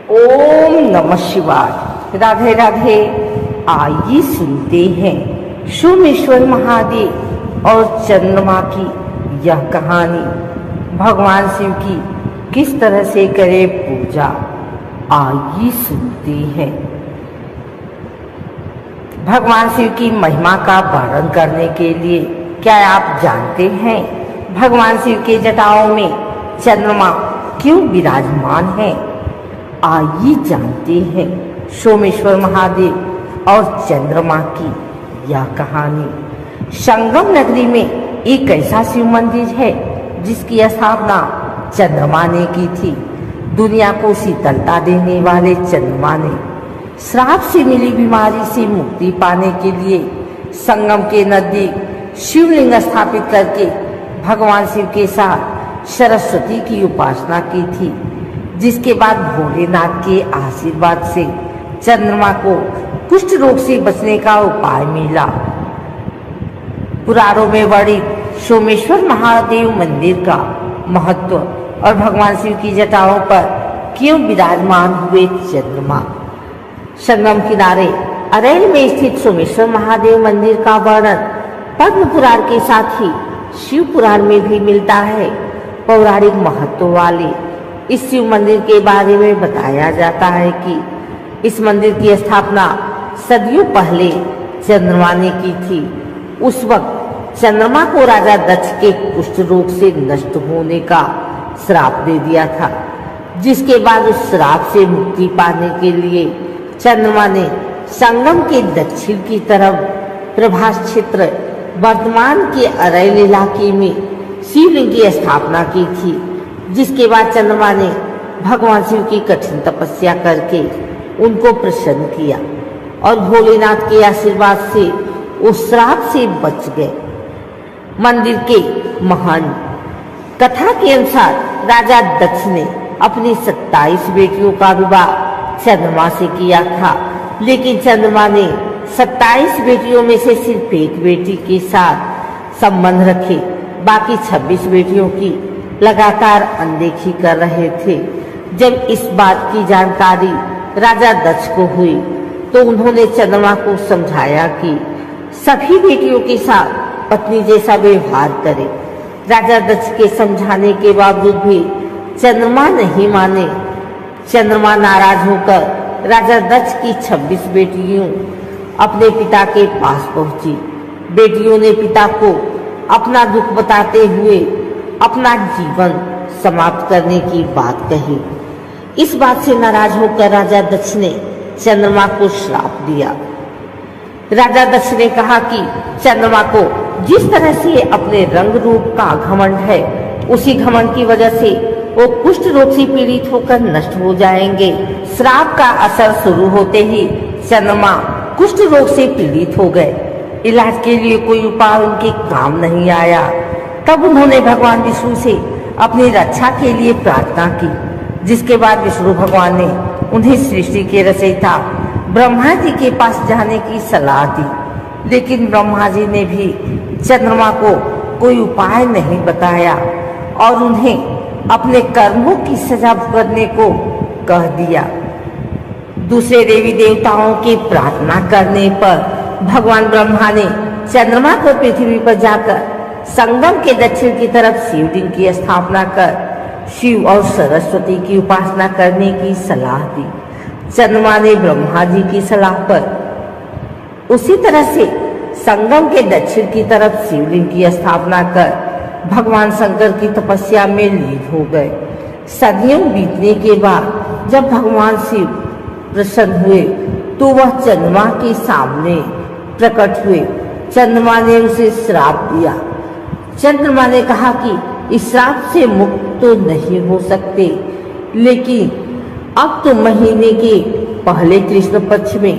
ओम नमः शिवाय। राधे राधे। आइए सुनते हैं सोमेश्वर महादेव और चंद्रमा की यह कहानी। भगवान शिव की किस तरह से करे पूजा, आइए सुनते हैं। भगवान शिव की महिमा का वर्णन करने के लिए क्या आप जानते हैं भगवान शिव के जटाओं में चंद्रमा क्यों विराजमान है? आइए जानते हैं सोमेश्वर महादेव और चंद्रमा की यह कहानी। संगम नगरी में एक ऐसा शिव मंदिर है जिसकी स्थापना चंद्रमा ने की थी। दुनिया को शीतलता देने वाले चंद्रमा ने श्राप से मिली बीमारी से मुक्ति पाने के लिए संगम के नजदीक शिवलिंग स्थापित करके भगवान शिव के साथ सरस्वती की उपासना की थी, जिसके बाद भोलेनाथ के आशीर्वाद से चंद्रमा को कुष्ठ रोग से बचने का उपाय मिला। पुराणों में वर्णित सोमेश्वर महादेव मंदिर का महत्व और भगवान शिव की जटाओं पर क्यों विराजमान हुए चंद्रमा। संगम किनारे अरैल में स्थित सोमेश्वर महादेव मंदिर का वर्णन पद्म पुराण के साथ ही शिव पुराण में भी मिलता है। पौराणिक महत्व वाले इस शिव मंदिर के बारे में बताया जाता है कि इस मंदिर की स्थापना सदियों पहले चंद्रमा ने की थी। उस वक्त चंद्रमा को राजा दक्ष के कुष्ठ रोग से नष्ट होने का श्राप दे दिया था, जिसके बाद उस श्राप से मुक्ति पाने के लिए चंद्रमा ने संगम के दक्षिण की तरफ प्रभास क्षेत्र वर्तमान के अरैल इलाके में शिवलिंग की स्थापना की थी, जिसके बाद चंद्रमा ने भगवान शिव की कठिन तपस्या करके उनको प्रसन्न किया और भोलेनाथ के आशीर्वाद से उस श्राप से बच गए। मंदिर के महान कथा के अनुसार राजा दक्ष ने अपनी 27 बेटियों का विवाह चंद्रमा से किया था, लेकिन चंद्रमा ने 27 बेटियों में से सिर्फ एक बेटी के साथ संबंध रखे। बाकी 26 बेटियों की लगातार अनदेखी कर रहे थे। जब इस बात की जानकारी राजा दक्ष को हुई तो उन्होंने चंद्रमा को समझाया कि सभी बेटियों के साथ पत्नी जैसा व्यवहार करे। राजा दक्ष के समझाने के बावजूद भी चंद्रमा नहीं माने। चंद्रमा नाराज होकर राजा दक्ष की 26 बेटियों अपने पिता के पास पहुंची। बेटियों ने पिता को अपना दुख बताते हुए अपना जीवन समाप्त करने की बात कही। इस बात से नाराज होकर राजा दक्ष ने चंद्रमा को श्राप दिया। राजा दक्ष ने कहा कि चंद्रमा को जिस तरह से अपने रंग रूप का घमंड है, उसी घमंड की वजह से वो कुष्ठ रोग से पीड़ित होकर नष्ट हो जाएंगे। श्राप का असर शुरू होते ही चंद्रमा कुष्ठ रोग से पीड़ित हो गए। इलाज के लिए कोई उपाय उनके काम नहीं आया। तब उन्होंने भगवान विष्णु से अपनी रक्षा के लिए प्रार्थना की, जिसके बाद विष्णु भगवान ने उन्हें सृष्टि के रचयिता ब्रह्मा जी के पास जाने की सलाह दी, लेकिन ब्रह्मा जी ने भी चंद्रमा को कोई उपाय नहीं बताया और उन्हें अपने कर्मों की सजा भुगतने को कह दिया। दूसरे देवी देवताओं की प्रार्थना करने पर भगवान ब्रह्मा ने चंद्रमा को पृथ्वी पर जाकर संगम के दक्षिण की तरफ शिवलिंग की स्थापना कर शिव और सरस्वती की उपासना करने की सलाह दी। चंद्रमा ने ब्रह्मा जी की सलाह पर उसी तरह से संगम के दक्षिण की तरफ शिवलिंग की स्थापना कर भगवान शंकर की तपस्या में लीन हो गए। सदियों बीतने के बाद जब भगवान शिव प्रसन्न हुए तो वह चंद्रमा के सामने प्रकट हुए। चंद्रमा ने उसे श्राप दिया। चंद्रमा ने कहा कि इस श्राप से मुक्त तो नहीं हो सकते, लेकिन अब तो महीने के पहले कृष्ण पक्ष में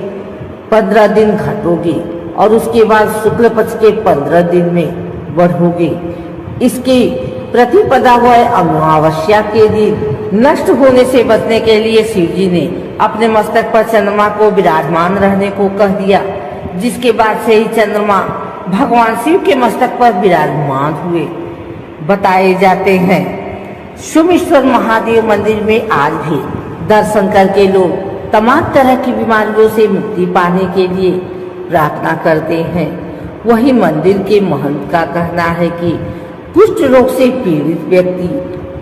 15 दिन घटोगे और उसके बाद शुक्ल पक्ष के 15 दिन में बढ़ोगे। इसके प्रतिपदा हुए अमावस्या के दिन नष्ट होने से बचने के लिए शिव जी ने अपने मस्तक पर चंद्रमा को विराजमान रहने को कह दिया, जिसके बाद से ही चंद्रमा भगवान शिव के मस्तक पर विराजमान हुए। बताए जाते हैं सोमेश्वर महादेव मंदिर में आज भी दर्शन करके लोग तमाम तरह की बीमारियों से मुक्ति पाने के लिए प्रार्थना करते हैं। वहीं मंदिर के महंत का कहना है कि कुष्ठ रोग से पीड़ित व्यक्ति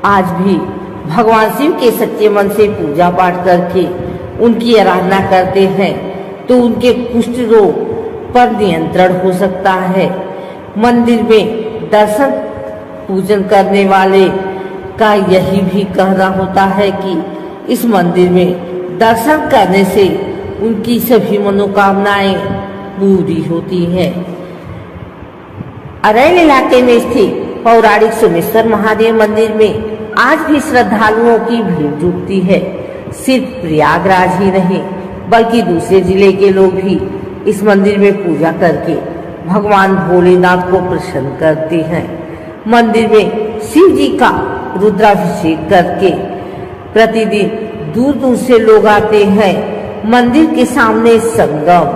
आज भी भगवान शिव के सच्चे मन से पूजा पाठ करके उनकी आराधना करते हैं तो उनके कुष्ठ रोग पर नियंत्रण हो सकता है। मंदिर में दर्शन पूजन करने वाले का यही भी कहना होता है कि इस मंदिर में दर्शन करने से उनकी सभी मनोकामनाएं पूरी होती हैं। अरैल इलाके में स्थित पौराणिक सोमेश्वर महादेव मंदिर में आज भी श्रद्धालुओं की भीड़ जुटती है। सिर्फ प्रयागराज ही नहीं बल्कि दूसरे जिले के लोग भी इस मंदिर में पूजा करके भगवान भोलेनाथ को प्रसन्न करते हैं। मंदिर में शिव जी का रुद्राभिषेक करके प्रतिदिन दूर दूर से लोग आते हैं। मंदिर के सामने संगम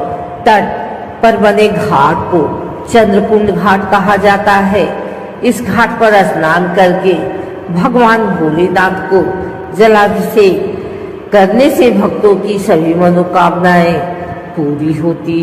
तट पर बने घाट को चंद्रकुंड घाट कहा जाता है। इस घाट पर स्नान करके भगवान भोलेनाथ को जलाभिषेक करने से भक्तों की सभी मनोकामनाएं पूरी होती है।